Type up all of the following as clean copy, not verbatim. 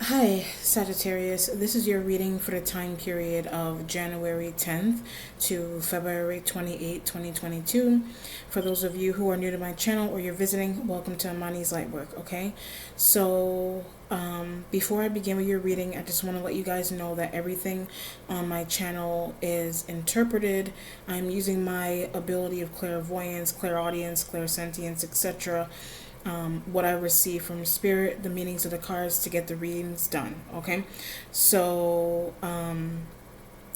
Hi, Sagittarius. This is your reading for the time period of January 10th to February 28th, 2022. For those of you who are new to my channel or you're visiting, welcome to Amani's Lightwork, okay? So, before I begin with your reading, I just want to let you guys know that everything on my channel is interpreted. I'm using my ability of clairvoyance, clairaudience, clairsentience, etc., what I receive from spirit, the meanings of the cards to get the readings done. Okay, so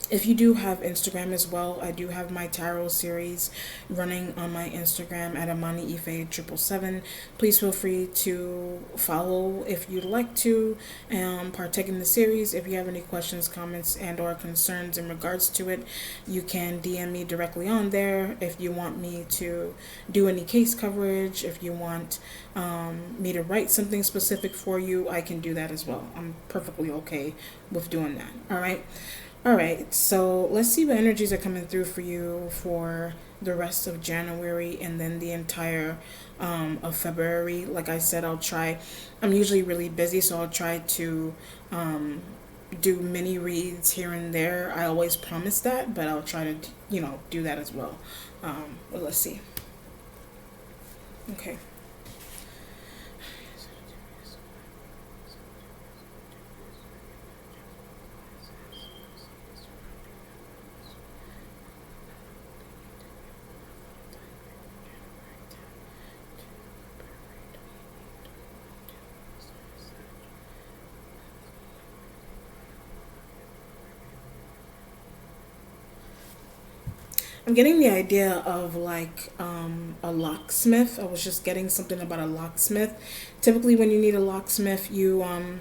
if you do have Instagram as well, I do have my tarot series running on my Instagram at Amani Ife 777. Please feel free to follow if you'd like to partake in the series. If you have any questions, comments, and or concerns in regards to it, you can DM me directly on there. If you want me to do any case coverage, if you want me to write something specific for you, I can do that as well. I'm perfectly okay with doing that. All right, so let's see what energies are coming through for you for the rest of January and then the entire of February. Like I said, I'm usually really busy, so I'll try to do mini reads here and there. I always promise that, but I'll try to, do that as well. But let's see. Okay. I'm getting the idea of like a locksmith. I was just getting something about a locksmith. Typically, when you need a locksmith, you I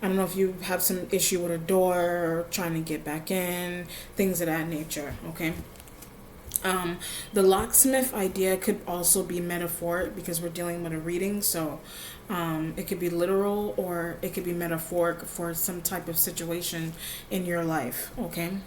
don't know if you have some issue with a door or trying to get back in, things of that nature. Okay. The locksmith idea could also be metaphoric because we're dealing with a reading, so it could be literal or it could be metaphoric for some type of situation in your life. Okay.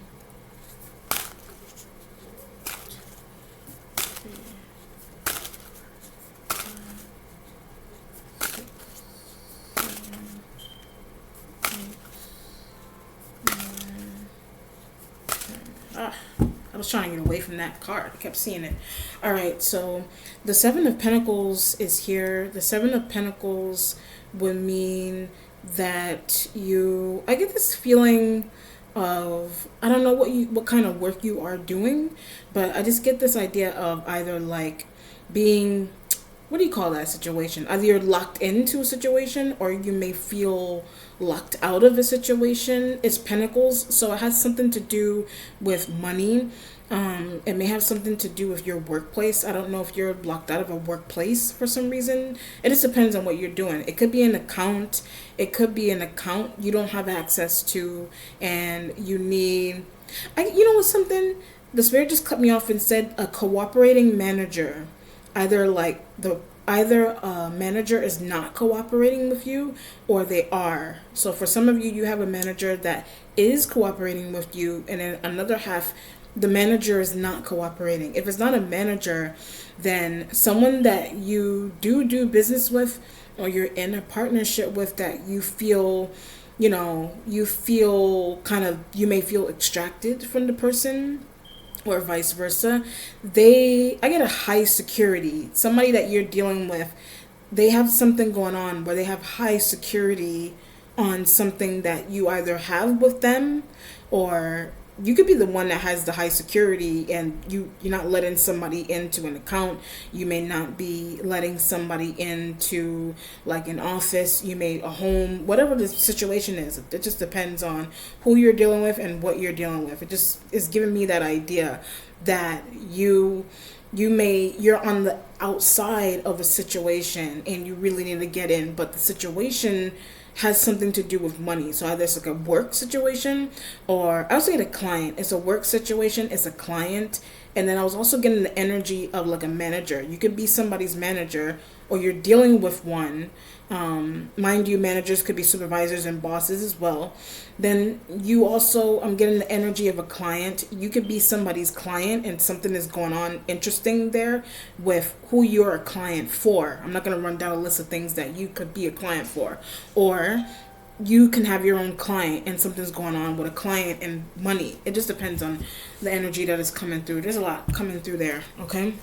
I was trying to get away from that card. I kept seeing it. All right, so the Seven of Pentacles is here. The Seven of Pentacles would mean that I get this feeling of, I don't know what kind of work you are doing, but I just get this idea of either like being, what do you call that situation? Either you're locked into a situation or you may feel locked out of a situation. It's Pentacles, so it has something to do with money. It may have something to do with your workplace. I don't know if you're locked out of a workplace for some reason. It just depends on what you're doing. It could be an account. It could be an account you don't have access to and you need, what's something? The spirit just cut me off and said a cooperating manager. Either a manager is not cooperating with you or they are. So for some of you, you have a manager that is cooperating with you, and then another half, the manager is not cooperating. If it's not a manager, then someone that you do business with or you're in a partnership with that you feel, you may feel extracted from the person, or vice versa. I get a high security. Somebody that you're dealing with, they have something going on where they have high security on something that you either have with them, or you could be the one that has the high security and you're not letting somebody into an account. You may not be letting somebody into like an office, a home, whatever the situation is. It just depends on who you're dealing with and what you're dealing with. It just is giving me that idea that you're on the outside of a situation and you really need to get in, but the situation has something to do with money. So either it's like a work situation, or I also get a client. It's a work situation, it's a client. And then I was also getting the energy of like a manager. You could be somebody's manager or you're dealing with one. Mind you, managers could be supervisors and bosses as well. Then I'm getting the energy of a client. You could be somebody's client and something is going on interesting there with who you're a client for. I'm not going to run down a list of things that you could be a client for. Or you can have your own client and something's going on with a client and money. It just depends on the energy that is coming through. There's a lot coming through there, okay?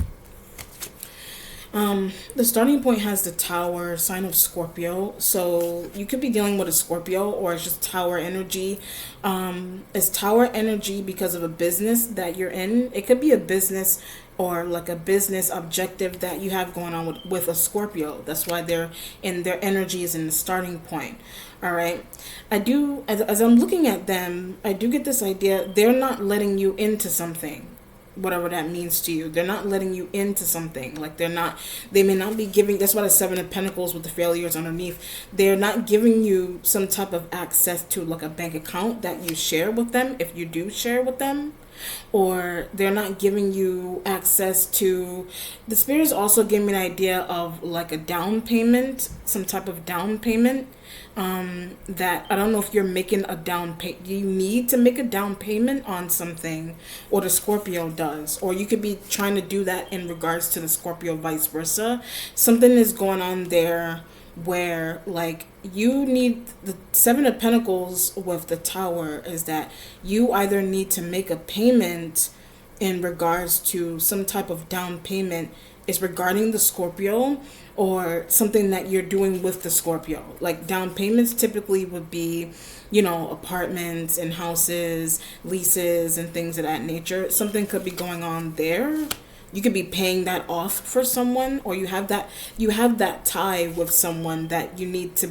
The starting point has the Tower, sign of Scorpio. So you could be dealing with a Scorpio, or it's just Tower energy. It's Tower energy because of a business that you're in. It could be a business or like a business objective that you have going on with a Scorpio. That's why they're in, their energy is in the starting point. All right. I do, as I'm looking at them, I do get this idea. They're not letting you into something, whatever that means to you. They're not letting you into something. Like they may not be giving, that's why the Seven of Pentacles with the failures underneath. They're not giving you some type of access to like a bank account that you share with them, if you do share with them. Or they're not giving you access to, the spirits also give me an idea of like a down payment, some type of down payment. That I don't know if you're making a down payment. You need to make a down payment on something, or the Scorpio does, or you could be trying to do that in regards to the Scorpio, vice versa. Something is going on there where like you need, the Seven of Pentacles with the Tower is that you either need to make a payment in regards to some type of down payment is regarding the Scorpio, or something that you're doing with the Scorpio. Like down payments typically would be, apartments and houses, leases and things of that nature. Something could be going on there. You could be paying that off for someone, or you have that tie with someone that you need to,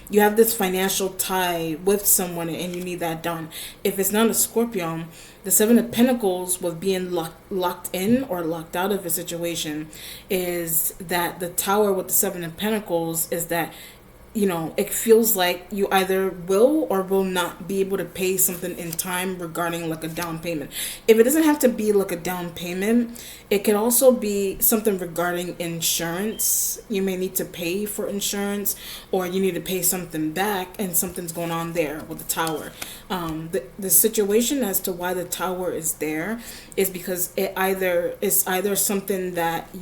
you have this financial tie with someone and you need that done. If it's not a Scorpio, the Seven of Pentacles with being locked in or locked out of a situation is that the Tower with the Seven of Pentacles is that, it feels like you either will or will not be able to pay something in time regarding like a down payment. If it doesn't have to be like a down payment, it can also be something regarding insurance. You may need to pay for insurance, or you need to pay something back, and something's going on there with the Tower. The situation as to why the Tower is there is because it's either something that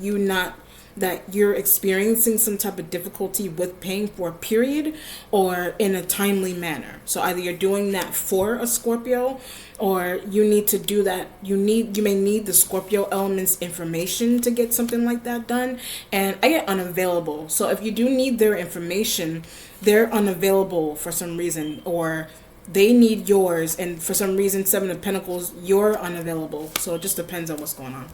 you're experiencing some type of difficulty with paying for a period, or in a timely manner. So either you're doing that for a Scorpio, or you need to do that. You may need the Scorpio element's information to get something like that done. And I get unavailable. So if you do need their information, they're unavailable for some reason, or they need yours, and for some reason, Seven of Pentacles, you're unavailable. So it just depends on what's going on.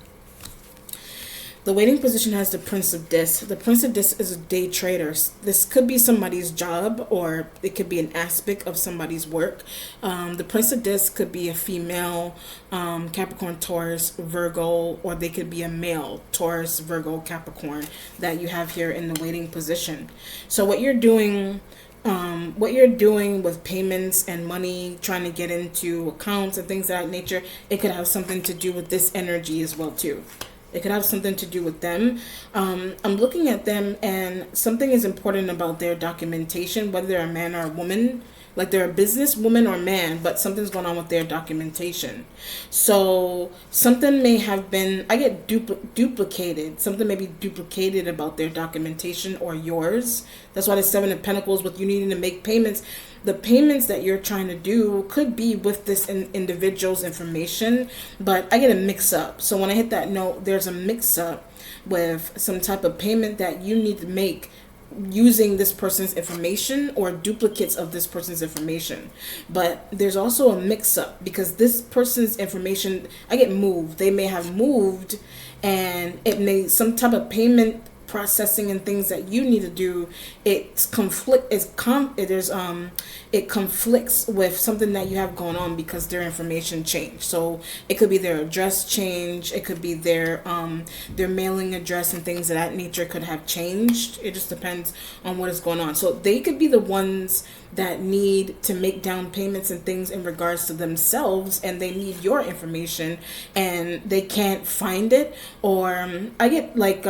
The waiting position has the Prince of Discs. The Prince of Discs is a day trader. This could be somebody's job, or it could be an aspect of somebody's work. The Prince of Discs could be a female, Capricorn, Taurus, Virgo, or they could be a male, Taurus, Virgo, Capricorn, that you have here in the waiting position. So what you're doing with payments and money, trying to get into accounts and things of that nature, it could have something to do with this energy as well too. It could have something to do with them. I'm looking at them, and something is important about their documentation, whether they're a man or a woman. Like they're a business woman or man, but something's going on with their documentation. So something may have been, I get duplicated. Something may be duplicated about their documentation or yours. That's why the Seven of Pentacles with you needing to make payments. The payments that you're trying to do could be with this individual's information, but I get a mix up. So when I hit that note, there's a mix up with some type of payment that you need to make using this person's information or duplicates of this person's information. But there's also a mix up because this person's information, I get moved. They may have moved, and it may, some type of payment processing and things that you need to do, it conflicts with something that you have going on because their information changed. So it could be their address change, it could be their mailing address and things of that nature could have changed. It just depends on what is going on. So they could be the ones that need to make down payments and things in regards to themselves, and they need your information and they can't find it, or I get like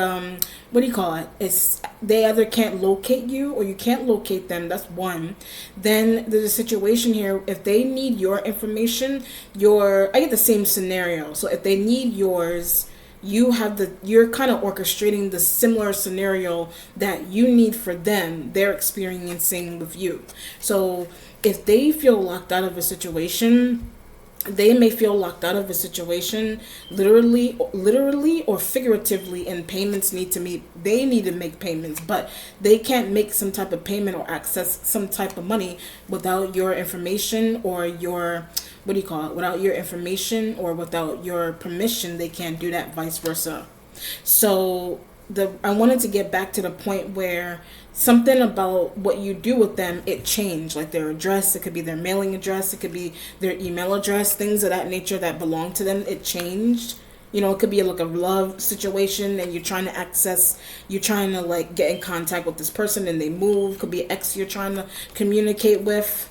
what do you call it? It's they either can't locate you or you can't locate them. That's one. Then there's a situation here. If they need your information, I get the same scenario. So if they need yours, you're kind of orchestrating the similar scenario that you need for them, they're experiencing with you. So if they feel locked out of a situation, they may feel locked out of a situation literally or figuratively, and payments need to meet, they need to make payments, but they can't make some type of payment or access some type of money without your information or your, what do you call it, without your information or without your permission. They can't do that, vice versa. So I wanted to get back to the point where something about what you do with them, it changed. Like their address, it could be their mailing address, it could be their email address, things of that nature that belong to them, it changed. You know, it could be like a love situation and you're trying to like get in contact with this person and they move. Could be an ex you're trying to communicate with.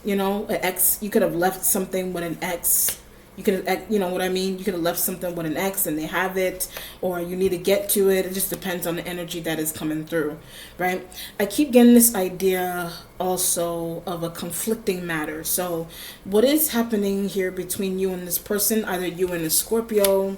You know, an ex, you could have left something with an ex. You could have, you know what I mean? You could have left something with an ex and they have it, or you need to get to it. It just depends on the energy that is coming through, right? I keep getting this idea also of a conflicting matter. So what is happening here between you and this person, either you and a Scorpio?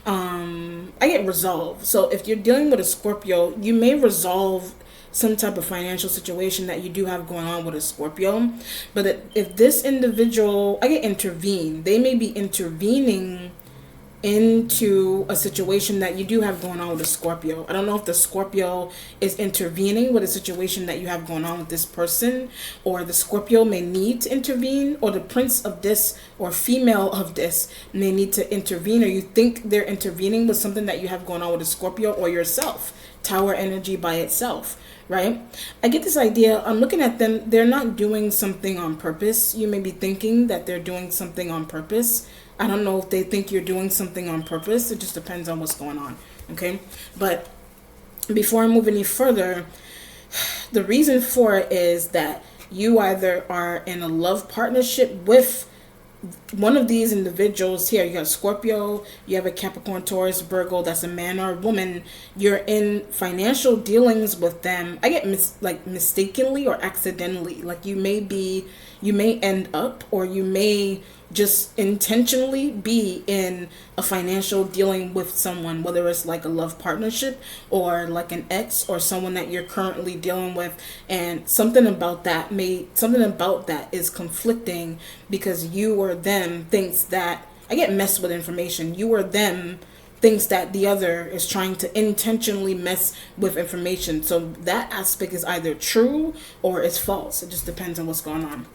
I get resolve. So if you're dealing with a Scorpio, you may resolve some type of financial situation that you do have going on with a Scorpio. But if this individual, I get intervene, they may be intervening into a situation that you do have going on with a Scorpio. I don't know if the Scorpio is intervening with a situation that you have going on with this person, or the Scorpio may need to intervene, or the prince of this or female of this may need to intervene, or you think they're intervening with something that you have going on with a Scorpio, or yourself. Tower energy by itself, right? I get this idea. I'm looking at them. They're not doing something on purpose. You may be thinking that they're doing something on purpose. I don't know if they think you're doing something on purpose. It just depends on what's going on, okay? But before I move any further, the reason for it is that you either are in a love partnership with one of these individuals here. You got Scorpio, you have a Capricorn, Taurus, Virgo, that's a man or a woman. You're in financial dealings with them. I get mistakenly or accidentally. Like you may end up, or you may just intentionally be in a financial dealing with someone, whether it's like a love partnership or like an ex or someone that you're currently dealing with, and something about that is conflicting, because you or them thinks that, I get messed with information, you or them thinks that the other is trying to intentionally mess with information. So that aspect is either true or it's false. It just depends on what's going on.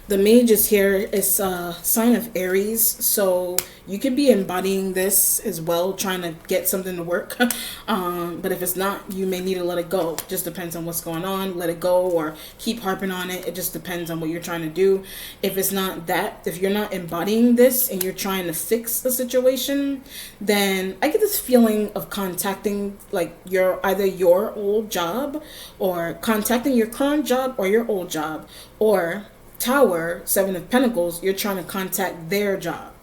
The mage is here. It's a sign of Aries, so you could be embodying this as well, trying to get something to work. But if it's not, you may need to let it go. Just depends on what's going on. Let it go or keep harping on it. It just depends on what you're trying to do. If it's not that, if you're not embodying this and you're trying to fix a situation, then I get this feeling of contacting like either your old job, or contacting your current job or your old job, or Tower, Seven of Pentacles, you're trying to contact their job.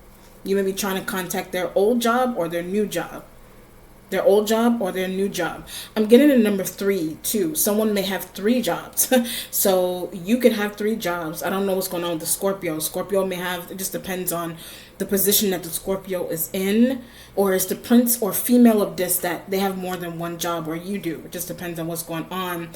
You may be trying to contact their old job or their new job. Their old job or their new job. I'm getting a number 3 too. Someone may have 3 jobs. So you could have 3 jobs. I don't know what's going on with the Scorpio. Scorpio may have, it just depends on the position that the Scorpio is in, or it's the prince or female of this that they have more than one job, or you do. It just depends on what's going on.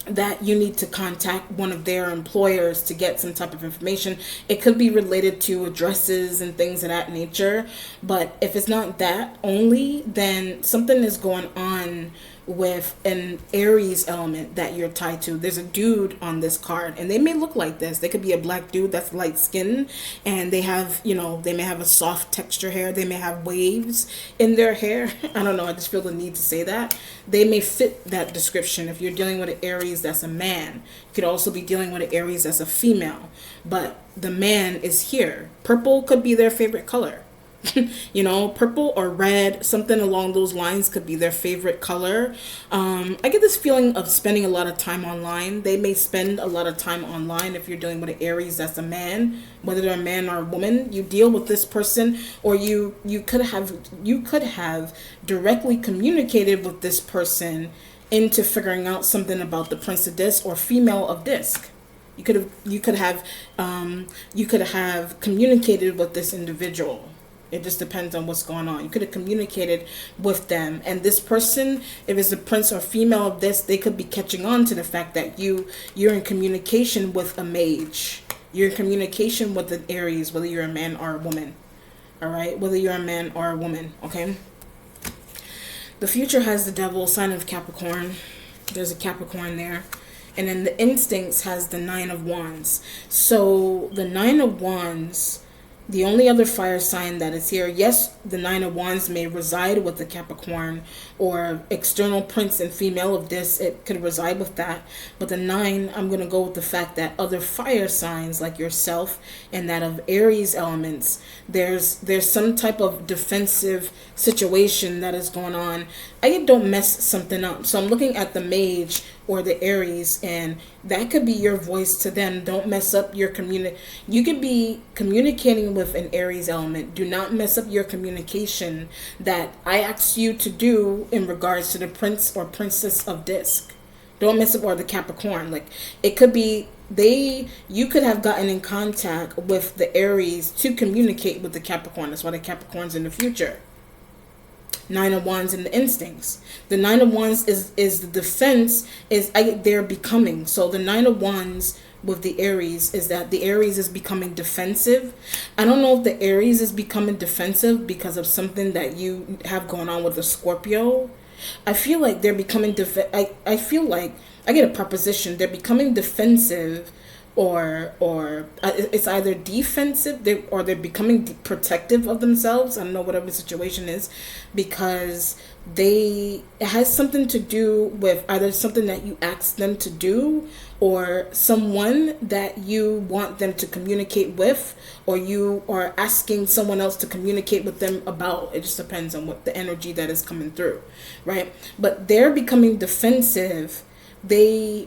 That you need to contact one of their employers to get some type of information. It could be related to addresses and things of that nature. But if it's not that only, then something is going on with an Aries element that you're tied to. There's a dude on this card, and they may look like this. They could be a black dude that's light skinned, and they have, they may have a soft texture hair. They may have waves in their hair. I don't know. I just feel the need to say that. They may fit that description. If you're dealing with an Aries that's a man, you could also be dealing with an Aries that's a female, but the man is here. Purple could be their favorite color. Purple or red, something along those lines could be their favorite color. I get this feeling of spending a lot of time online. They may spend a lot of time online. If you're dealing with an Aries that's a man, whether they're a man or a woman, you deal with this person, or you could have directly communicated with this person into figuring out something about the prince of this or female of disc. You could have communicated with this individual. It just depends on what's going on. You could have communicated with them. And this person, if it's a prince or female of this, they could be catching on to the fact that you're in communication with a mage. You're in communication with an Aries, whether you're a man or a woman. All right? Whether you're a man or a woman. Okay? The future has the devil, sign of Capricorn. There's a Capricorn there. And then the instincts has the 9 of Wands. So the 9 of Wands, the only other fire sign that is here, yes, the 9 of Wands may reside with the Capricorn or external prince and female of this, it could reside with that. But the 9, I'm going to go with the fact that other fire signs like yourself and that of Aries elements, there's some type of defensive situation that is going on. I don't mess something up. So I'm looking at the mage or the Aries, and that could be your voice to them. Don't mess up your you could be communicating with an Aries element. Do not mess up your communication that I asked you to do in regards to the prince or princess of disc. Don't mess up, or the Capricorn. Like, it could be you could have gotten in contact with the Aries to communicate with the Capricorn. That's why the Capricorn's in the future. 9 of Wands and the instincts. The 9 of Wands is the defense, they're becoming. So the 9 of Wands with the Aries is that the Aries is becoming defensive. I don't know if the Aries is becoming defensive because of something that you have going on with the Scorpio. I feel like they're becoming I feel like I get a proposition. They're becoming defensive, or it's either defensive or they're becoming protective of themselves. I don't know, whatever the situation is, because it has something to do with either something that you asked them to do or someone that you want them to communicate with, or you are asking someone else to communicate with them about. It just depends on what the energy that is coming through, right? But they're becoming defensive.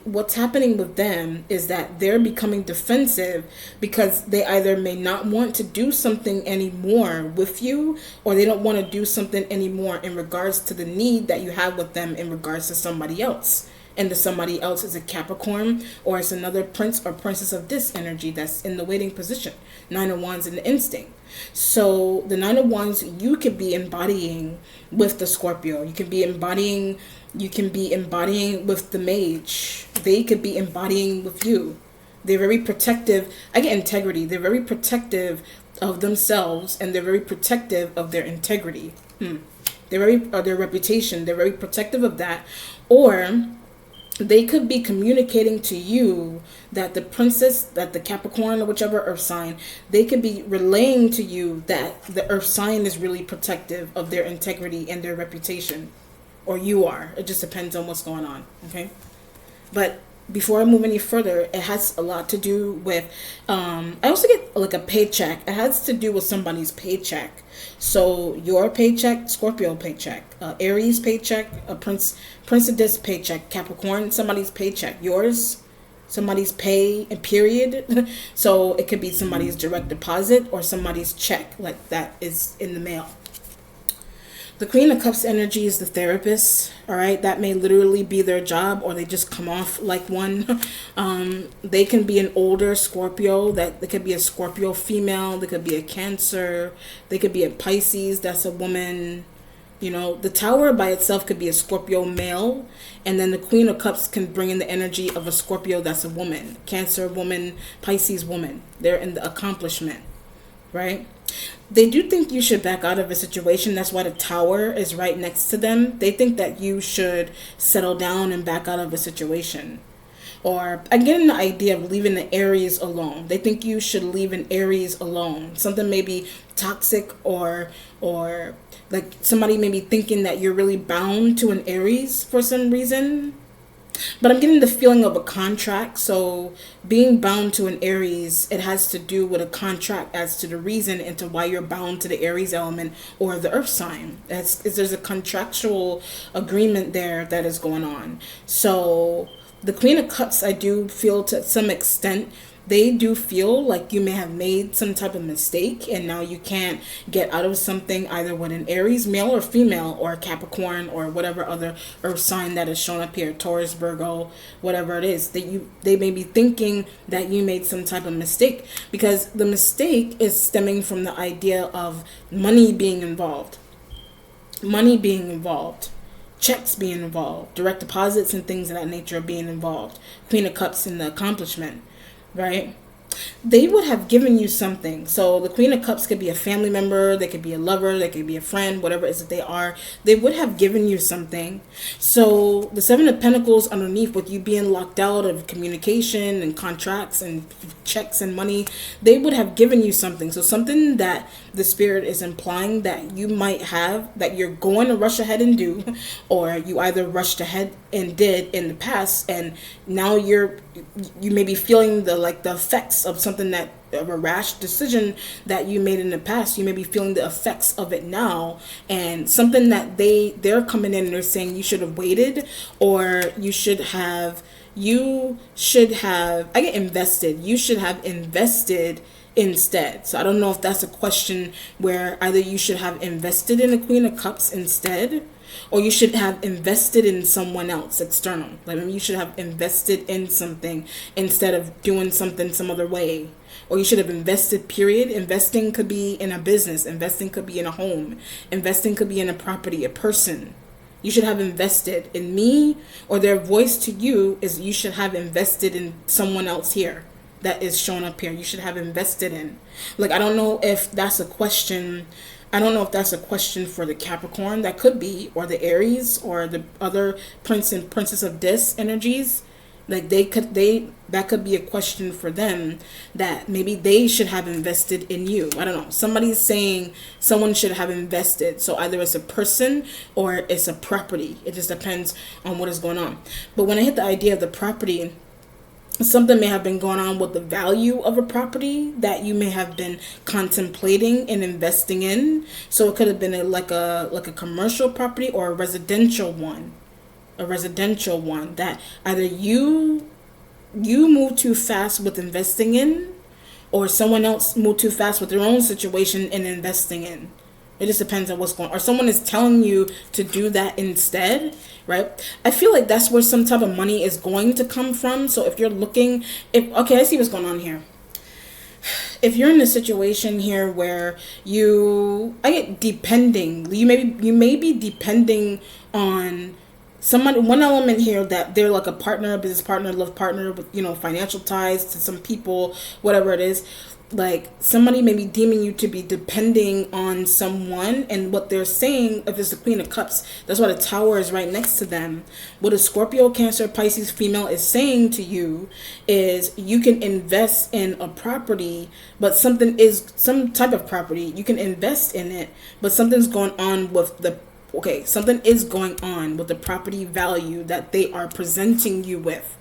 What's happening with them is that they're becoming defensive because they either may not want to do something anymore with you, or they don't want to do something anymore in regards to the need that you have with them in regards to somebody else. And the somebody else is a Capricorn, or it's another prince or princess of this energy that's in the waiting position. 9 of Wands and the instinct. So the 9 of Wands, you could be embodying with the Scorpio. You can be embodying with the mage. They could be embodying with you. They're very protective. I get integrity. They're very protective of themselves, and they're very protective of their integrity. Their reputation. They're very protective of that. Or they could be communicating to you that the princess, that the Capricorn or whichever earth sign, they could be relaying to you that the earth sign is really protective of their integrity and their reputation. Or you are. It just depends on what's going on. Okay? But before I move any further, it has a lot to do with, I also get like a paycheck. It has to do with somebody's paycheck. So your paycheck, Scorpio paycheck, Aries paycheck, a Prince of this paycheck, Capricorn, somebody's paycheck, yours, somebody's pay and period. So it could be somebody's direct deposit or somebody's check, like that is in the mail. The Queen of Cups energy is the therapist, all right? That may literally be their job, or they just come off like one. They can be an older Scorpio. They could be a Scorpio female. They could be a Cancer. They could be a Pisces. That's a woman. You know, the Tower by itself could be a Scorpio male. And then the Queen of Cups can bring in the energy of a Scorpio that's a woman. Cancer woman, Pisces woman. They're in the accomplishment, right? They do think you should back out of a situation. That's why the Tower is right next to them. They think that you should settle down and back out of a situation. Or I'm getting the idea of leaving the Aries alone. They think you should leave an Aries alone. Something maybe toxic, or like somebody may be thinking that you're really bound to an Aries for some reason. But I'm getting the feeling of a contract. So being bound to an Aries, it has to do with a contract as to the reason into why you're bound to the Aries element or the earth sign. There's a contractual agreement there that is going on. So the Queen of Cups, I do feel to some extent they do feel like you may have made some type of mistake and now you can't get out of something, either with an Aries, male or female, or Capricorn, or whatever other earth sign that is shown up here, Taurus, Virgo, whatever it is, that they may be thinking that you made some type of mistake, because the mistake is stemming from the idea of money being involved. Checks being involved, direct deposits and things of that nature being involved, Queen of Cups and the accomplishment, right? They would have given you something. So the Queen of Cups could be a family member, they could be a lover, they could be a friend, whatever it is that they are. They would have given you something. So the Seven of Pentacles underneath, with you being locked out of communication and contracts and checks and money, they would have given you something. So something that the Spirit is implying that you might have, that you're going to rush ahead and do, or you either rushed ahead and did in the past, and now you may be feeling the effects of something, that of a rash decision that you made in the past. You may be feeling the effects of it now, and something that they're coming in and they're saying you should have waited, or you should have I get invested. You should have invested instead. So I don't know if that's a question where either you should have invested in the Queen of Cups instead, or you should have invested in someone else external. Like maybe you should have invested in something instead of doing something some other way. Or you should have invested, period. Investing could be in a business. Investing could be in a home. Investing could be in a property, a person. You should have invested in me, or their voice to you is you should have invested in someone else here that is shown up here. You should have invested in. Like, I don't know if that's a question. I don't know if that's a question for the Capricorn. That could be, or the Aries, or the other Prince and Princess of Dis energies. Like that could be a question for them, that maybe they should have invested in you. I don't know. Somebody's saying someone should have invested. So either it's a person or it's a property. It just depends on what is going on. But when I hit the idea of the property, something may have been going on with the value of a property that you may have been contemplating and investing in. So it could have been like a commercial property or a residential one. That either you move too fast with investing in, or someone else moved too fast with their own situation and investing in. It just depends on what's going on. Or someone is telling you to do that instead, right? I feel like that's where some type of money is going to come from. So if you're looking, okay, I see what's going on here. If you're in a situation here where you may be depending on somebody, one element here, that they're like a partner, a business partner, love partner with, financial ties to some people, whatever it is. Like somebody may be deeming you to be depending on someone, and what they're saying, if it's the Queen of Cups, that's why the Tower is right next to them. What a Scorpio, Cancer, Pisces female is saying to you is you can invest in a property, but some type of property, you can invest in it, but something's going on with something is going on with the property value that they are presenting you with.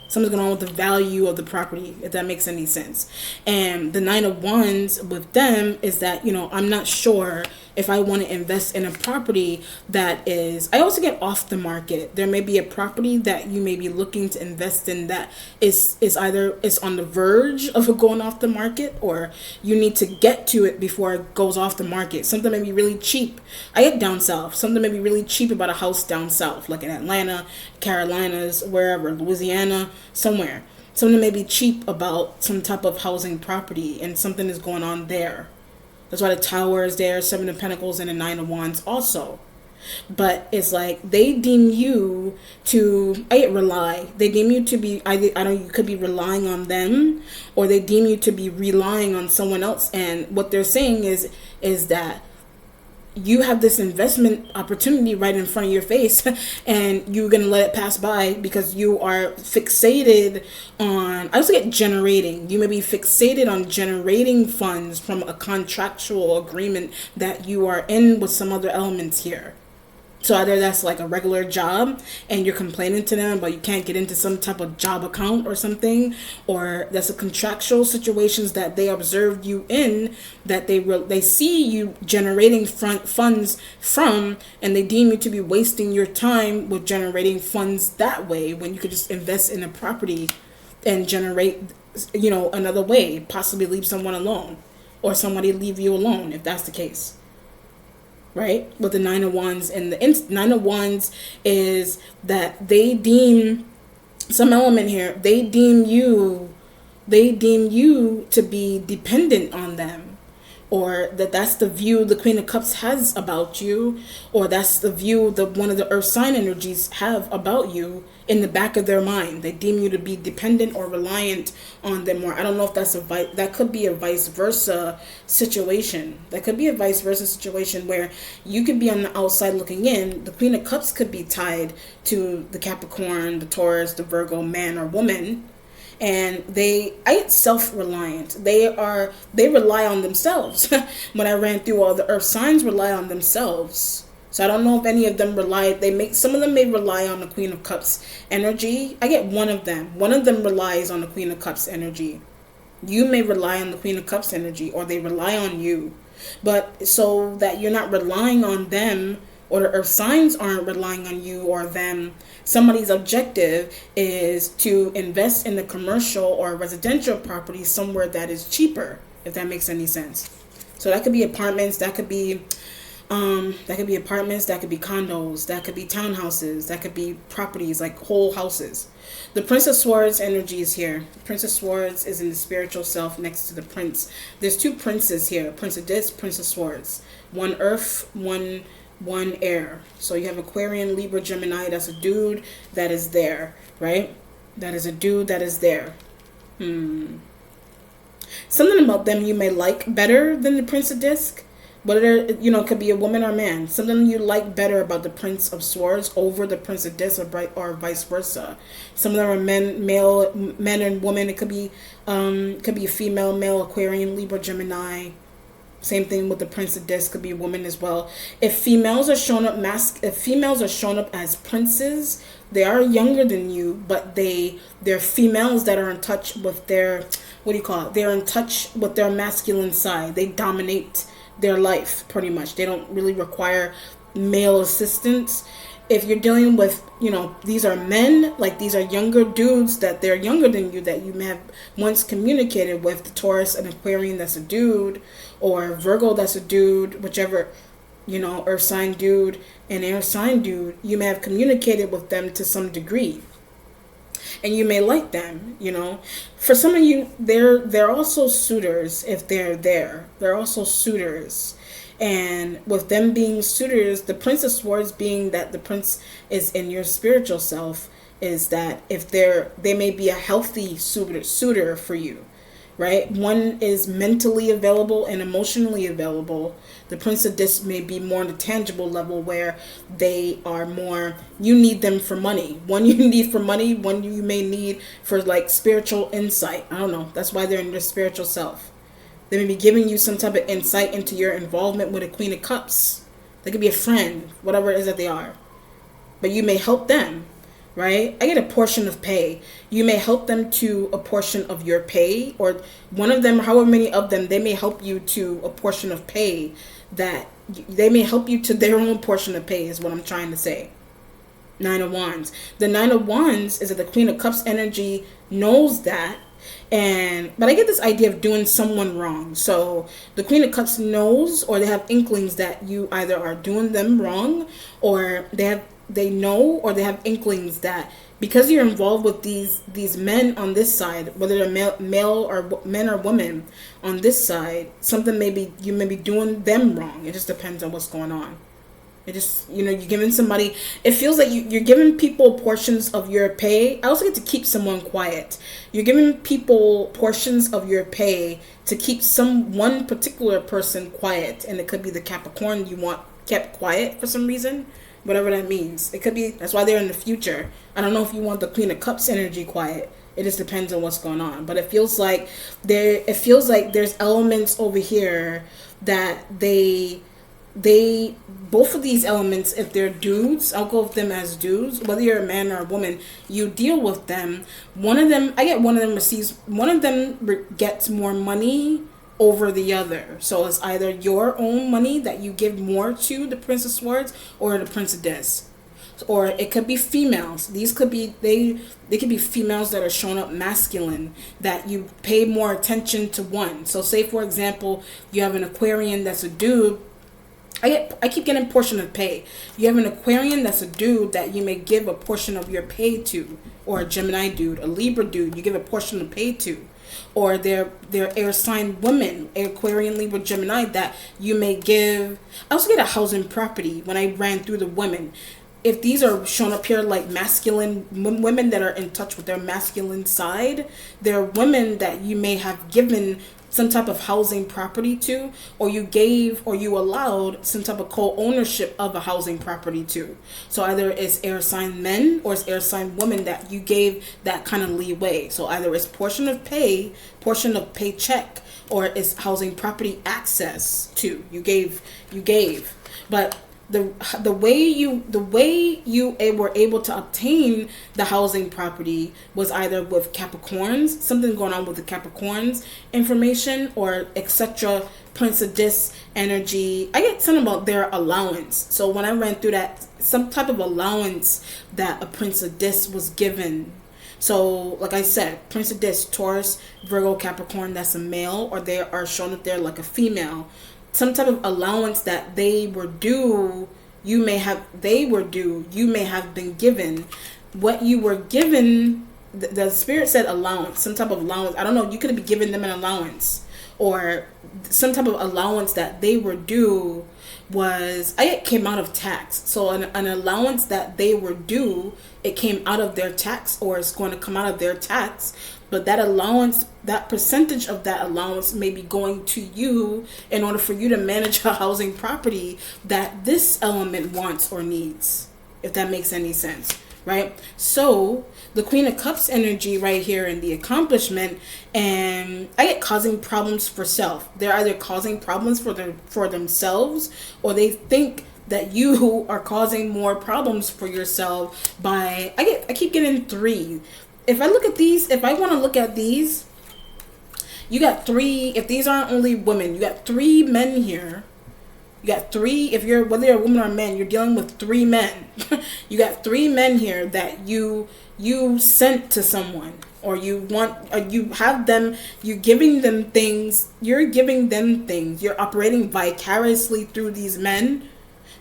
Something's going on with the value of the property, if that makes any sense. And the Nine of Wands with them is that, I'm not sure if I want to invest in a property that is, I also get off the market. There may be a property that you may be looking to invest in that is either it's on the verge of going off the market, or you need to get to it before it goes off the market. Something may be really cheap. I get down south. Something may be really cheap about a house down south, like in Atlanta, Carolinas, wherever, Louisiana, somewhere. Something may be cheap about some type of housing property, and something is going on there. That's why the Tower is there, Seven of Pentacles, and the Nine of Wands also. But it's like they deem you to rely. They deem you to be you could be relying on them, or they deem you to be relying on someone else. And what they're saying is that you have this investment opportunity right in front of your face, and you're going to let it pass by because you are fixated on, I also get generating. You may be fixated on generating funds from a contractual agreement that you are in with some other elements here. So either that's like a regular job and you're complaining to them, but you can't get into some type of job account or something, or that's a contractual situations that they observed you in, that they see you generating funds from, and they deem you to be wasting your time with generating funds that way when you could just invest in a property and generate, another way, possibly leave someone alone, or somebody leave you alone if that's the case. Right? With the Nine of Wands, and the Nine of Wands is that they deem some element here, they deem you to be dependent on them, or that's the view the Queen of Cups has about you, or that's the view that one of the earth sign energies have about you in the back of their mind. They deem you to be dependent or reliant on them. Or I don't know if that could be a vice versa situation. That could be a vice versa situation where you could be on the outside looking in. The Queen of Cups could be tied to the Capricorn, the Taurus, the Virgo man or woman. And self-reliant. They rely on themselves. When I ran through all the earth signs, rely on themselves. So I don't know if any of them some of them may rely on the Queen of Cups energy. I get one of them. One of them relies on the Queen of Cups energy. You may rely on the Queen of Cups energy, or they rely on you. But so that you're not relying on them, or the earth signs aren't relying on you or them, somebody's objective is to invest in the commercial or residential property somewhere that is cheaper, if that makes any sense. So that could be apartments, that could be apartments, that could be condos, that could be townhouses, that could be properties like whole houses. The Prince of Swords energy is here. The Prince of Swords is in the spiritual self next to the Prince. There's two princes here, Prince of Disc, Prince of Swords. One earth, one air. So you have Aquarian, Libra, Gemini. That's a dude that is there, right? That is a dude that is there. Something about them you may like better than the Prince of Disc. Whether, it could be a woman or man. Something you like better about the Prince of Swords over the Prince of Disc, or vice versa. Some of them are men and women. It could be female, male, Aquarian, Libra, Gemini. Same thing with the Prince of Disc, could be a woman as well. If females are shown up as princes, they are younger than you, but they're females that are in touch with their, they're in touch with their masculine side. They dominate their life pretty much. They don't really require male assistance. If you're dealing with, these are men, like these are younger dudes that they're younger than you, that you may have once communicated with, the Taurus and Aquarian, that's a dude, or Virgo, that's a dude, whichever, earth sign dude and air sign dude, you may have communicated with them to some degree. And you may like them, For some of you, they're also suitors if they're there. They're also suitors. And with them being suitors, the Prince of Swords being that the prince is in your spiritual self, is that if they may be a healthy suitor for you, right? One is mentally available and emotionally available. The Prince of Disc may be more on the tangible level, where they are more, you need them for money. One you need for money, one you may need for like spiritual insight. I don't know. That's why they're in their spiritual self. They may be giving you some type of insight into your involvement with a Queen of Cups. They could be a friend, whatever it is that they are. But you may help them, right? I get a portion of pay. You may help them to a portion of your pay, or one of them, however many of them, they may help you to a portion of pay, that they may help you to their own portion of pay, is what I'm trying to say. Nine of Wands. The Nine of Wands is that the Queen of Cups energy knows that. But I get this idea of doing someone wrong. So the Queen of Cups knows, or they have inklings that you either are doing them wrong, or they know, or they have inklings that because you're involved with these men on this side, whether they're male or men or women on this side, you may be doing them wrong. It just depends on what's going on. It just, you're giving somebody, it feels like you're giving people portions of your pay. I also get to keep someone quiet. You're giving people portions of your pay to keep one particular person quiet. And it could be the Capricorn you want kept quiet for some reason, whatever that means. It could be, that's why they're in the future. I don't know if you want the Queen of Cups energy quiet. It just depends on what's going on. But it feels like there's elements over here that both of these elements, if they're dudes, I'll go with them as dudes, whether you're a man or a woman, you deal with them. One of them gets more money over the other. So it's either your own money that you give more to the Prince of Swords or the Prince of Disc. or it could be females. These could be they could be females that are showing up masculine, that you pay more attention to one. So say for example, you have an Aquarian that's a dude. I keep getting portion of pay. You have an Aquarian that's a dude that you may give a portion of your pay to, or a Gemini dude, a Libra dude, you give a portion of pay to, or they're air sign women, Aquarian, Libra, Gemini, that you may give. I also get a house and property when I ran through the women. If these are shown up here like masculine women that are in touch with their masculine side, they're women that you may have given some type of housing property to, or you gave or you allowed some type of co-ownership of a housing property to. So either it's air sign men or it's air sign women that you gave that kind of leeway. So either it's portion of paycheck, or it's housing property access to. You gave. But the way you were able to obtain the housing property was either with Capricorns, something going on with the Capricorns information, or etc. Prince of Disc energy. I get something about their allowance. So when I ran through that, some type of allowance that a Prince of Disc was given. So like I said, Prince of Disc, Taurus, Virgo, Capricorn, that's a male, or they are shown up there like a female. Some type of allowance that they were due, you may have been given. What you were given, the spirit said allowance, some type of allowance. I don't know, you could have given them an allowance, or some type of allowance that they were due was, it came out of tax. So an allowance that they were due, it came out of their tax, or it's going to come out of their tax. But that allowance, that percentage of that allowance may be going to you in order for you to manage a housing property that this element wants or needs, if that makes any sense, right? So the Queen of Cups energy right here in the accomplishment, and I get causing problems for self. They're either causing problems for themselves, or they think that you are causing more problems for yourself by, I keep getting 3. If I look at these, if I want to look at these, you got 3. If these aren't only women, you got 3 men here. You got 3. If you're, whether you're a woman or a man, you're dealing with 3 men. You got 3 men here that you sent to someone, or you want, or you have them. You're giving them things. You're giving them things. You're operating vicariously through these men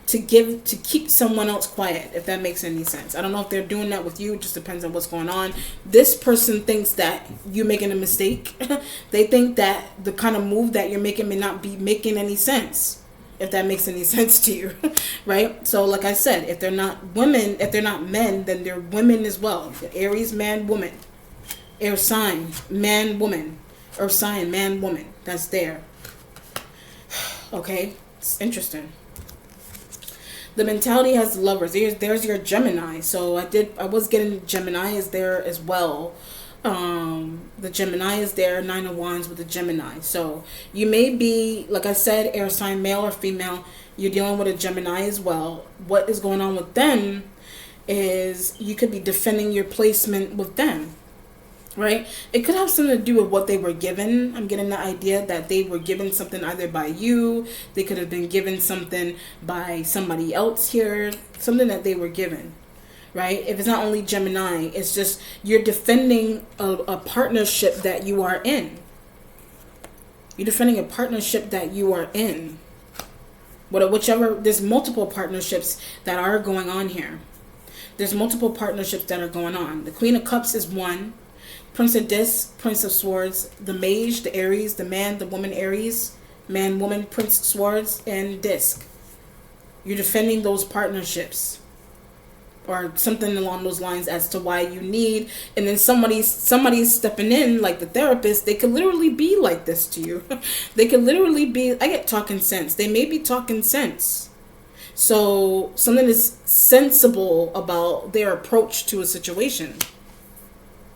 to keep someone else quiet, if that makes any sense. I don't know if they're doing that with you. It just depends on what's going on. This person thinks that you're making a mistake. They think that the kind of move that you're making may not be making any sense, if that makes any sense to you. Right? So like I said, if they're not women, if they're not men, then they're women as well. Aries, man, woman. Air sign, man, woman. Earth sign, man, woman. That's there. Okay? It's interesting. The mentality has lovers. There's your Gemini. So I was getting Gemini is there as well. The Gemini is there, 9 of Wands with the Gemini. So you may be, like I said, air sign, male or female. You're dealing with a Gemini as well. What is going on with them is you could be defending your placement with them. Right? It could have something to do with what they were given. I'm getting the idea that they were given something either by you. They could have been given something by somebody else here. Something that they were given. Right? If it's not only Gemini, it's just you're defending a partnership that you are in. You're defending a partnership that you are in. Whichever, there's multiple partnerships that are going on here. There's multiple partnerships that are going on. The Queen of Cups is one. Prince of Disc, Prince of Swords, the Mage, the Aries, the man, the woman, Aries, man, woman, Prince of Swords, and Disc. You're defending those partnerships, or something along those lines as to why you need, and then somebody's stepping in, like the therapist. They could literally be like this to you. They could literally be, I get talking sense. They may be talking sense. So something is sensible about their approach to a situation.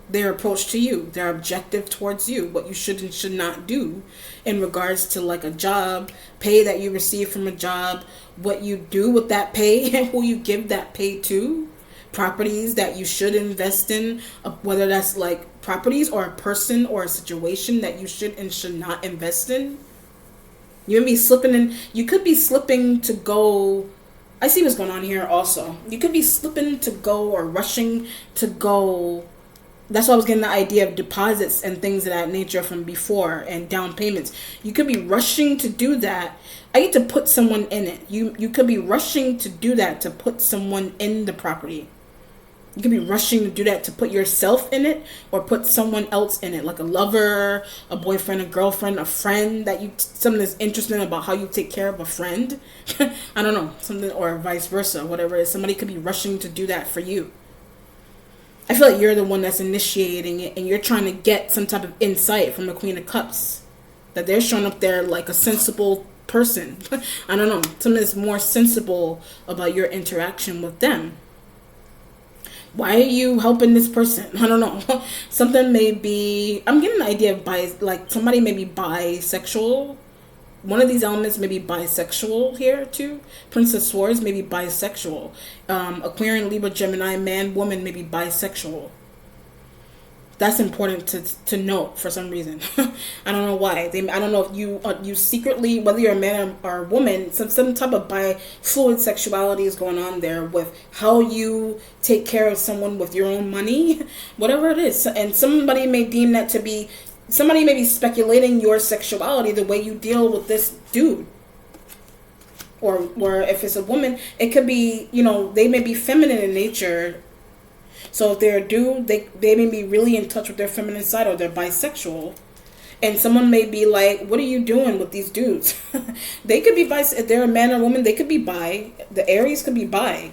Their approach to you, their objective towards you, what you should and should not do in regards to like a job, pay that you receive from a job, what you do with that pay and who you give that pay to, properties that you should invest in, whether that's like properties or a person or a situation that you should and should not invest in. You could be slipping to go I see what's going on here also. You could be slipping to go or rushing to go. That's why I was getting the idea of deposits and things of that nature from before, and down payments. You could be rushing to do that. I get to put someone in it. You could be rushing to do that, to put someone in the property. You could be rushing to do that, to put yourself in it or put someone else in it, like a lover, a boyfriend, a girlfriend, a friend that you, something that's interesting about how you take care of a friend. I don't know, something, or vice versa, whatever it is. Somebody could be rushing to do that for you. I feel like you're the one that's initiating it, and you're trying to get some type of insight from the Queen of Cups, that they're showing up there like a sensible person. I don't know, something that's more sensible about your interaction with them. Why are you helping this person? I don't know. Something may be, I'm getting the idea of like somebody may be bisexual. One of these elements may be bisexual here too. Princess of Swords may be bisexual. Aquarian, Libra, Gemini, man, woman may be bisexual. That's important to note for some reason. I don't know why. I don't know if you secretly, whether you're a man or a woman, some type of fluid sexuality is going on there with how you take care of someone with your own money, whatever it is. And somebody may deem that to be, somebody may be speculating your sexuality, the way you deal with this dude. Or if it's a woman, it could be, they may be feminine in nature. So if they're a dude, they may be really in touch with their feminine side, or they're bisexual. And someone may be like, what are you doing with these dudes? They could be if they're a man or woman, they could be bi. The Aries could be bi.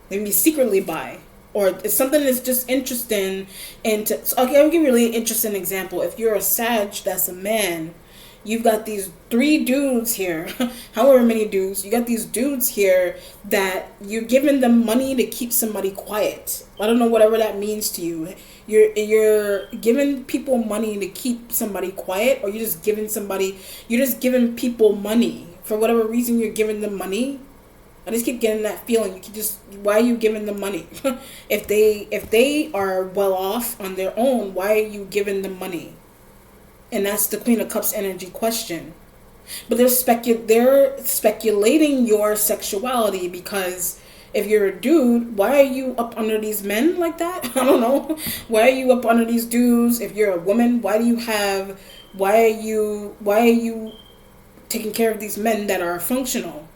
They can be secretly bi. Or it's something that's just interesting. Okay, I'll give you a really interesting example. If you're a Sag that's a man, you've got these 3 dudes here, however many dudes, you got these dudes here that you're giving them money to keep somebody quiet. I don't know, whatever that means to you. You're giving people money to keep somebody quiet, or you're just giving people money. For whatever reason, you're giving them money. I just keep getting that feeling. Why are you giving them money? If they are well off on their own, why are you giving them money? And that's the Queen of Cups energy question. But they're speculating your sexuality, because if you're a dude, why are you up under these men like that? I don't know. Why are you up under these dudes? If you're a woman, why are you taking care of these men that are functional?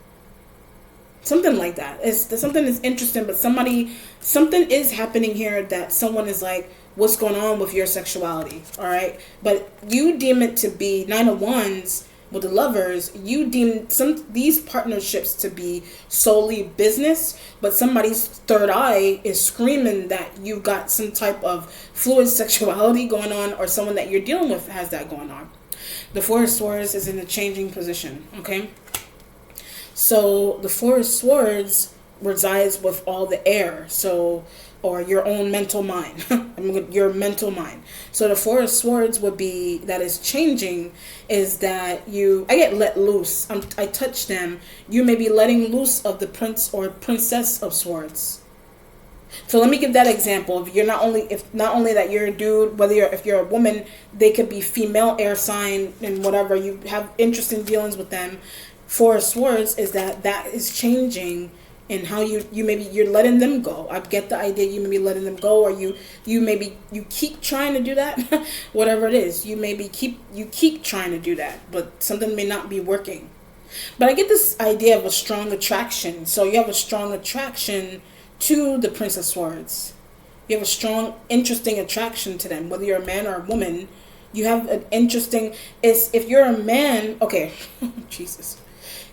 Something like that. Something is interesting, but something is happening here that someone is like, what's going on with your sexuality? All right. But you deem it to be 9 of Wands with the Lovers. You deem these partnerships to be solely business, but somebody's third eye is screaming that you've got some type of fluid sexuality going on, or someone that you're dealing with has that going on. The Four of Swords is in a changing position. Okay. So the Four of Swords resides with all the air. Or your own mental mind. Your mental mind. So the Four of Swords would be, that is changing, is that I get let loose. I touch them. You may be letting loose of the Prince or Princess of Swords. So let me give that example. If not only that you're a dude, if you're a woman, they could be female air sign and whatever. You have interesting dealings with them. Four of Swords is that is changing. And how you're letting them go. I get the idea you may be letting them go, or you keep trying to do that. Whatever it is, you keep trying to do that, but something may not be working. But I get this idea of a strong attraction. So you have a strong attraction to the Prince of Swords. You have a strong, interesting attraction to them, whether you're a man or a woman. You have an interesting. If you're a man, okay, Jesus.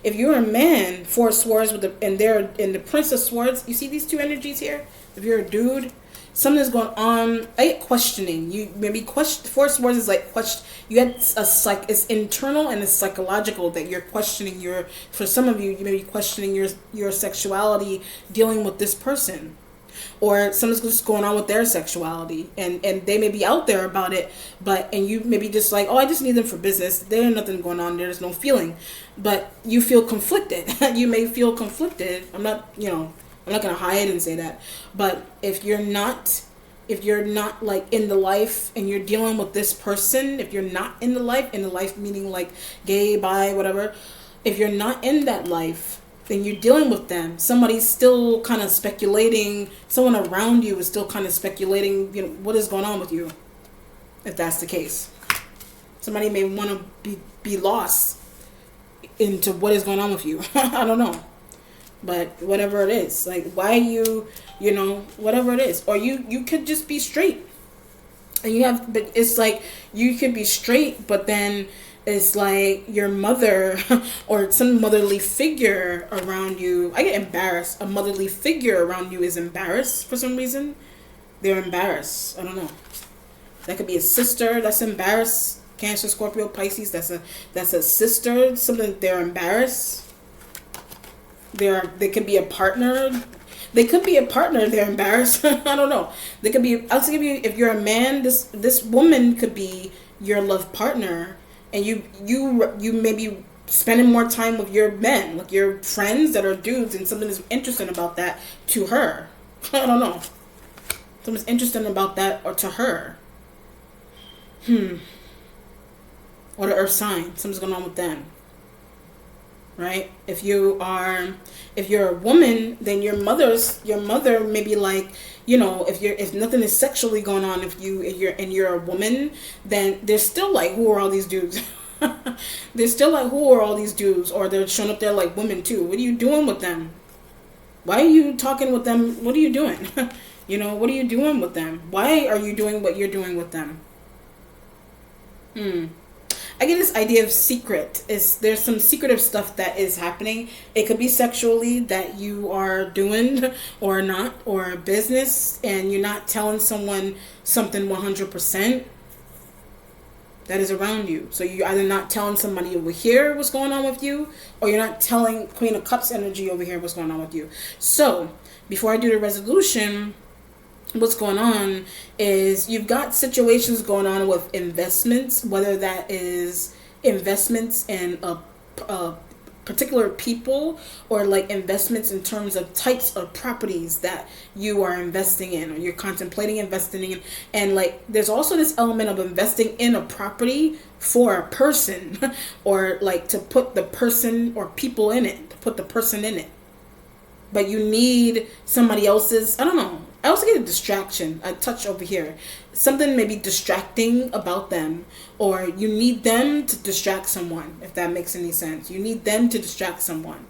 If you're a man, Four of Swords and they're in the Prince of Swords, you see these 2 energies here? If you're a dude, something's going on. I get questioning. You maybe question. Four of Swords is like question. You get it's internal and it's psychological that you're questioning for some of you may be questioning your sexuality dealing with this person. Or something's just going on with their sexuality, and they may be out there about it, and you may be just like, oh, I just need them for business. There's nothing going on. There's no feeling, but you feel conflicted. You may feel conflicted. I'm not gonna hide and say that, but if you're not like in the life and you're dealing with this person, if you're not in the life meaning like gay, bi, whatever, if you're not in that life, then you're dealing with them. Somebody's still kind of speculating. Someone around you is still kind of speculating, what is going on with you, if that's the case. Somebody may want to be lost into what is going on with you. I don't know. But whatever it is, like, why you, whatever it is. Or you could just be straight. And but it's like, you could be straight, but then it's like your mother or some motherly figure around you. I get embarrassed. A motherly figure around you is embarrassed for some reason. They're embarrassed. I don't know. That could be a sister that's embarrassed. Cancer, Scorpio, Pisces. That's a sister. Something, they're embarrassed. They could be a partner. They could be a partner. They're embarrassed. I don't know. They could be. I'll give you. If you're a man, this woman could be your love partner, and you may be spending more time with your men, like your friends that are dudes, and something is interesting about that to her. I don't know. Something's interesting about that or to her. Or the earth sign. Something's going on with them. Right? If you're a woman, then your mother may be like, if nothing is sexually going on, if you're a woman, then they're still like, who are all these dudes? They're still like, who are all these dudes? Or they're showing up there like women too. What are you doing with them? Why are you talking with them? What are you doing? What are you doing with them? Why are you doing what you're doing with them? I get this idea of secret. There's some secretive stuff that is happening. It could be sexually that you are doing or not, or business, and you're not telling someone something 100% that is around you. So you're either not telling somebody over here what's going on with you, or you're not telling Queen of Cups energy over here what's going on with you. So before I do the resolution, what's going on is you've got situations going on with investments, whether that is investments in a particular people, or like investments in terms of types of properties that you are investing in or you're contemplating investing in. And like there's also this element of investing in a property for a person or like to put the person or people in it, to put the person in it. But you need somebody else's, I don't know. I also get a distraction, a touch over here. Something maybe distracting about them, or you need them to distract someone, if that makes any sense. You need them to distract someone.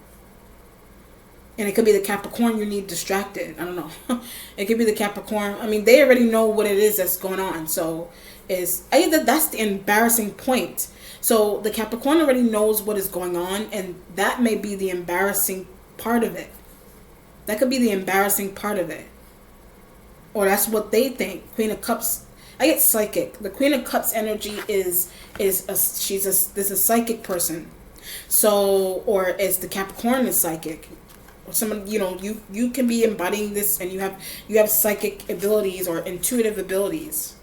And it could be the Capricorn you need distracted. I don't know. It could be the Capricorn. I mean, they already know what it is that's going on. So I get that's the embarrassing point. So the Capricorn already knows what is going on, and that may be the embarrassing part of it. That could be the embarrassing part of it. Or that's what they think. Queen of Cups. I get psychic. The Queen of Cups energy is a psychic person. So, or is the Capricorn is psychic. Or someone, you can be embodying this, and you have psychic abilities or intuitive abilities.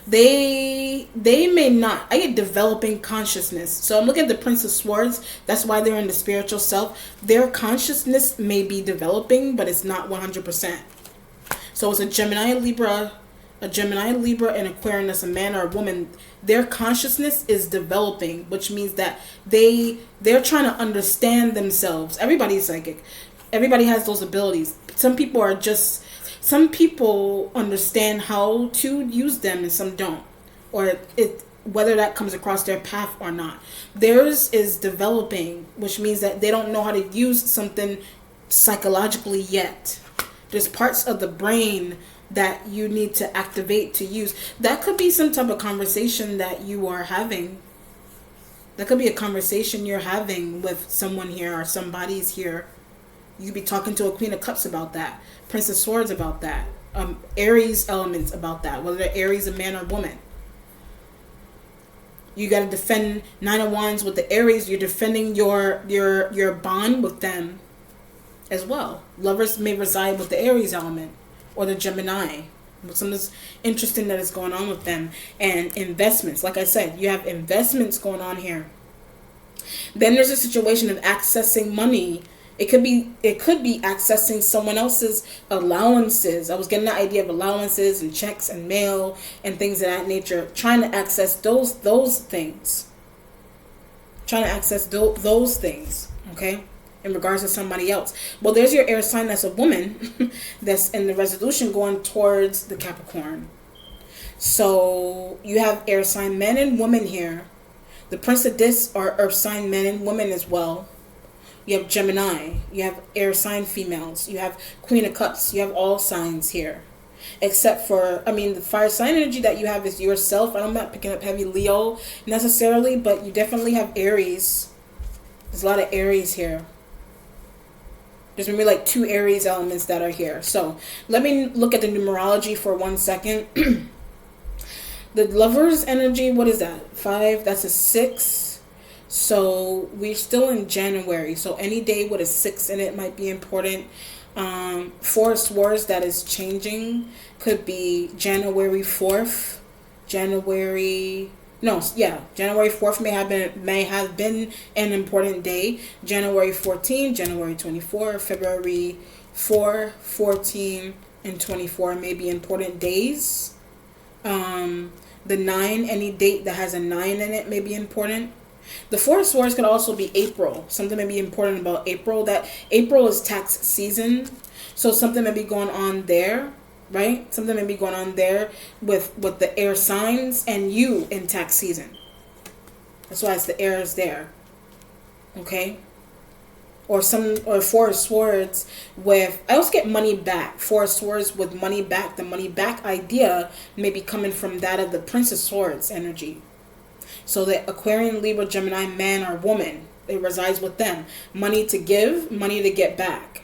They may not. I get developing consciousness. So I'm looking at the Prince of Swords. That's why they're in the spiritual self. Their consciousness may be developing, but it's not 100%. So it's a Gemini, Libra, and Aquarius, a man or a woman. Their consciousness is developing, which means that they're trying to understand themselves. Everybody's psychic. Everybody has those abilities. Some people understand how to use them and some don't, or whether that comes across their path or not. Theirs is developing, which means that they don't know how to use something psychologically yet. There's parts of the brain that you need to activate to use. That could be some type of conversation that you are having. That could be a conversation you're having with someone here, or somebody's here. You could be talking to a Queen of Cups about that. Prince of Swords about that. Aries elements about that. Whether they're Aries, a man or woman. You got to defend Nine of Wands with the Aries. You're defending your bond with them as well. Lovers may reside with the Aries element or the Gemini. Something's interesting that is going on with them. And investments. Like I said, you have investments going on here. Then there's a situation of accessing money. It could be accessing someone else's allowances. I was getting the idea of allowances and checks and mail and things of that nature. Trying to access those things. trying to access those things, okay, in regards to somebody else. Well, there's your air sign that's a woman that's in the resolution going towards the Capricorn. So you have air sign men and women here. The Prince of Discs are earth sign men and women as well. You have Gemini. You have air sign females. You have Queen of Cups. You have all signs here. Except for, I mean, the fire sign energy that you have is yourself. I'm not picking up heavy Leo necessarily, but you definitely have Aries. There's a lot of Aries here. There's maybe like 2 Aries elements that are here. So let me look at the numerology for 1 second. The Lover's energy, what is that? 5, that's a 6. So we're still in January. So any day with a 6 in it might be important. 4 of Swords, that is changing. Could be January 4th. January 4th may have been an important day. January 14, January 24, February 4, 14, and 24 may be important days. The 9, any date that has a 9 in it may be important. The 4 of Swords could also be April. Something may be important about April. That April is tax season. So something may be going on there, right? Something may be going on there with the air signs and you in tax season. That's why it's the air is there. Okay? Or 4 of Swords with, I also get money back. 4 of Swords with money back. The money back idea may be coming from that of the Prince of Swords energy. So the Aquarian, Libra, Gemini, man or woman, it resides with them. Money to give, money to get back.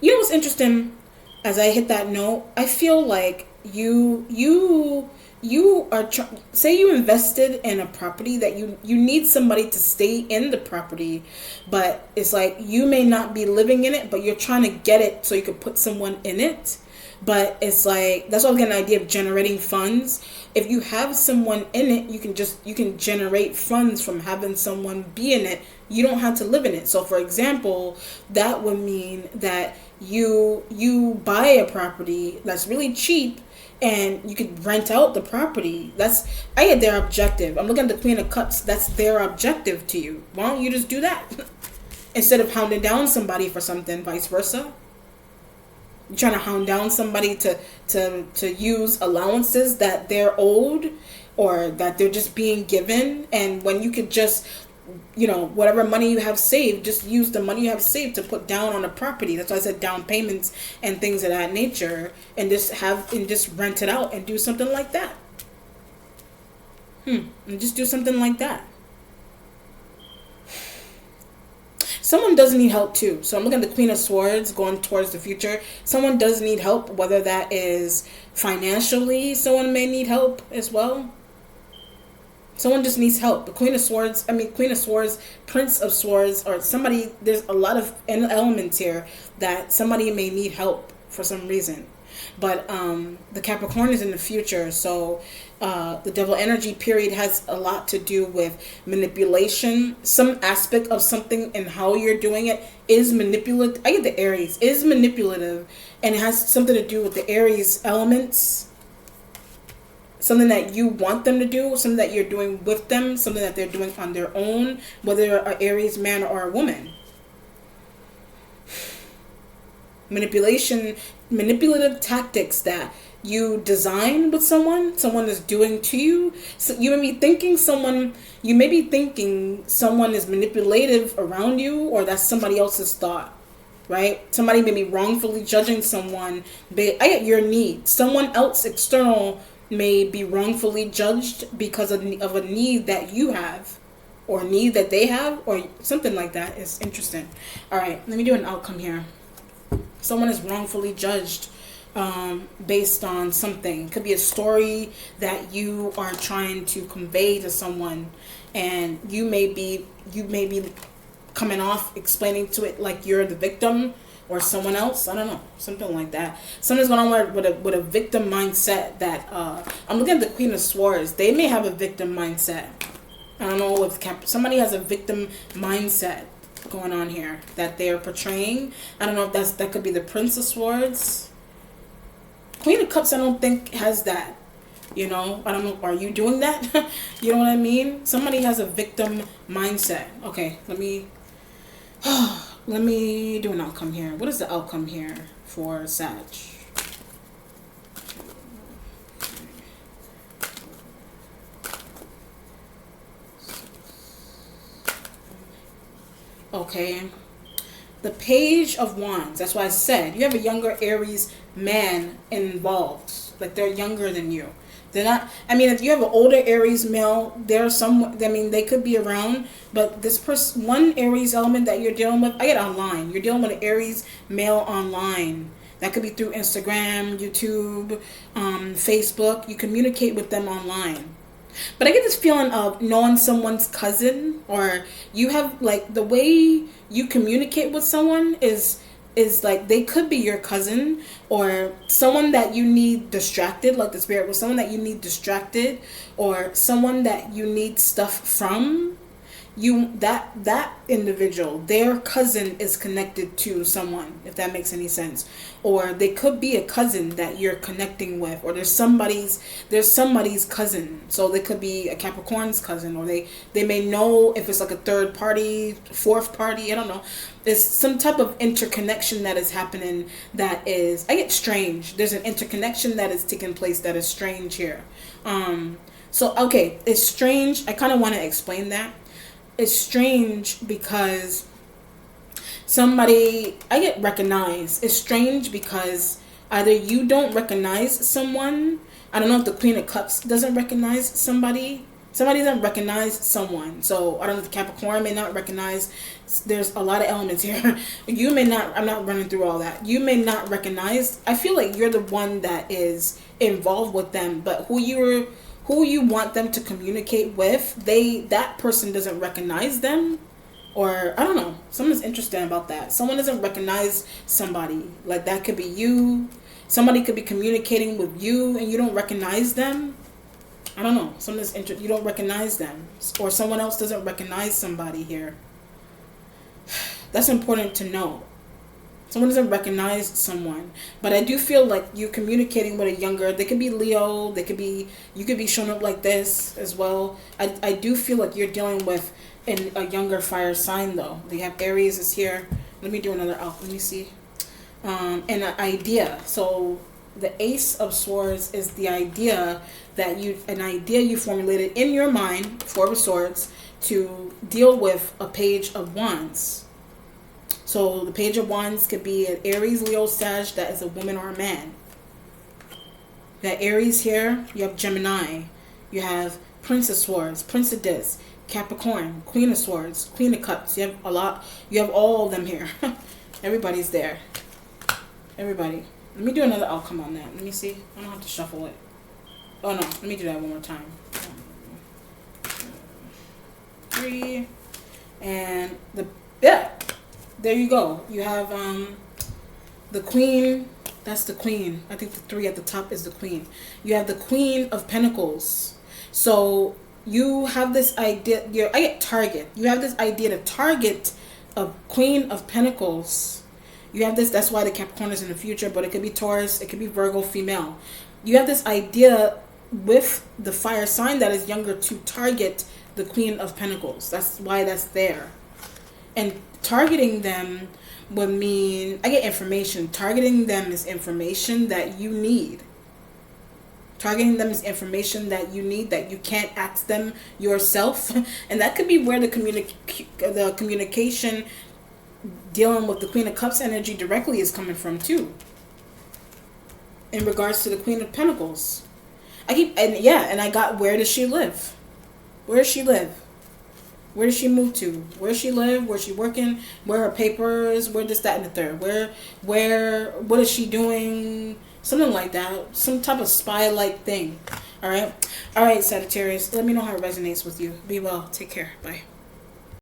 You know what's interesting? As I hit that note, I feel like you are say you invested in a property that you need somebody to stay in the property, but it's like you may not be living in it, but you're trying to get it so you could put someone in it. But it's like, that's why I'm getting an idea of generating funds. If you have someone in it, you can generate funds from having someone be in it. You don't have to live in it. So for example, that would mean that you buy a property that's really cheap and you could rent out the property. I get their objective. I'm looking at the Queen of Cups. That's their objective to you. Why don't you just do that? Instead of hounding down somebody for something, vice versa. You're trying to hound down somebody to use allowances that they're owed or that they're just being given. And when you could just, whatever money you have saved, just use the money you have saved to put down on a property. That's why I said down payments and things of that nature, and just rent it out and do something like that. And just do something like that. Someone does need help too. So I'm looking at the Queen of Swords going towards the future. Someone does need help, whether that is financially, someone may need help as well. Someone just needs help. The Queen of Swords, Prince of Swords, or somebody, there's a lot of elements here that somebody may need help for some reason. But the Capricorn is in the future, so the devil energy period has a lot to do with manipulation. Some aspect of something and how you're doing it is manipulative. I get the Aries is manipulative, and it has something to do with the Aries elements. Something that you want them to do, something that you're doing with them, something that they're doing on their own, whether they're an Aries man or a woman. Manipulative tactics that you design with someone is doing to you. So you may be thinking someone is manipulative around you, or that's somebody else's thought, right? Somebody may be wrongfully judging someone. I get your need. Someone else external may be wrongfully judged because of a need that you have, or a need that they have, or something like that. Is interesting. All right, let me do an outcome here. Someone is wrongfully judged based on something. It could be a story that you are trying to convey to someone, and you may be coming off explaining to it like you're the victim or someone else. I don't know, something like that. Something's going on with a victim mindset. That I'm looking at the Queen of Swords. They may have a victim mindset. I don't know if somebody has a victim mindset going on here that they're portraying. I don't know if that could be the Prince of Swords. Queen of Cups, I don't think has that. You know, I don't know. Are you doing that? You know what I mean? Somebody has a victim mindset. Okay, let me do an outcome here. What is the outcome here for Sag? Okay, the Page of Wands. That's why I said you have a younger Aries man involved. Like they're younger than you. They're not. I mean, if you have an older Aries male, there's some. I mean, they could be around, but this person, one Aries element that you're dealing with, I get online. You're dealing with an Aries male online. That could be through Instagram, YouTube, Facebook. You communicate with them online. But I get this feeling of knowing someone's cousin, or you have like the way you communicate with someone is like they could be your cousin or someone that you need distracted, like the spirit was someone that you need distracted or someone that you need stuff from. You that individual, their cousin is connected to someone, if that makes any sense. Or they could be a cousin that you're connecting with, or there's somebody's cousin. So they could be a Capricorn's cousin, or they may know if it's like a third party, fourth party, I don't know. There's some type of interconnection that is happening that is, I get strange. There's an interconnection that is taking place that is strange here. So okay, it's strange. I kind of want to explain that. It's strange because I get recognized. It's strange because either you don't recognize someone. I don't know if the Queen of Cups doesn't recognize somebody. Somebody doesn't recognize someone. So I don't know if the Capricorn may not recognize. There's a lot of elements here. You may not, I'm not running through all that. You may not recognize. I feel like you're the one that is involved with them, but who you want them to communicate with, that person doesn't recognize them. Or I don't know, something's interesting about that. Someone doesn't recognize somebody. Like that could be you. Somebody could be communicating with you and you don't recognize them. I don't know, something's interesting. You don't recognize them, or someone else doesn't recognize somebody here. That's important to know. Someone doesn't recognize someone. But I do feel like you communicating with a younger, they could be Leo, you could be showing up like this as well. I do feel like you're dealing with a younger fire sign though. They have Aries is here. Let me do another out. Let me see. An idea. So the Ace of Swords is the idea that an idea you formulated in your mind, Four of Swords, to deal with a Page of Wands. So the Page of Wands could be an Aries, Leo, Sag that is a woman or a man. That Aries here, you have Gemini. You have Prince of Swords, Prince of this, Capricorn, Queen of Swords, Queen of Cups. You have a lot. You have all of them here. Everybody's there. Everybody. Let me do another outcome on that. Let me see. I don't have to shuffle it. Oh no, let me do that one more time. 3. And there you go. You have the Queen. That's the Queen. I think the 3 at the top is the Queen. You have the Queen of Pentacles. So you have this idea. I get target. You have this idea to target a Queen of Pentacles. You have this. That's why the Capricorn is in the future, but it could be Taurus. It could be Virgo female. You have this idea with the fire sign that is younger to target the Queen of Pentacles. That's why that's there. And targeting them would mean, I get information. Targeting them is information that you need. Targeting them is information that you need, that you can't ask them yourself. And that could be where the communication dealing with the Queen of Cups energy directly is coming from too. In regards to the Queen of Pentacles. And I got, where does she live? Where does she live? Where does she move to? Where does she live? Where's she working? Where are her papers? Where this, that, and the third? What is she doing? Something like that. Some type of spy-like thing. All right, Sagittarius. Let me know how it resonates with you. Be well. Take care. Bye.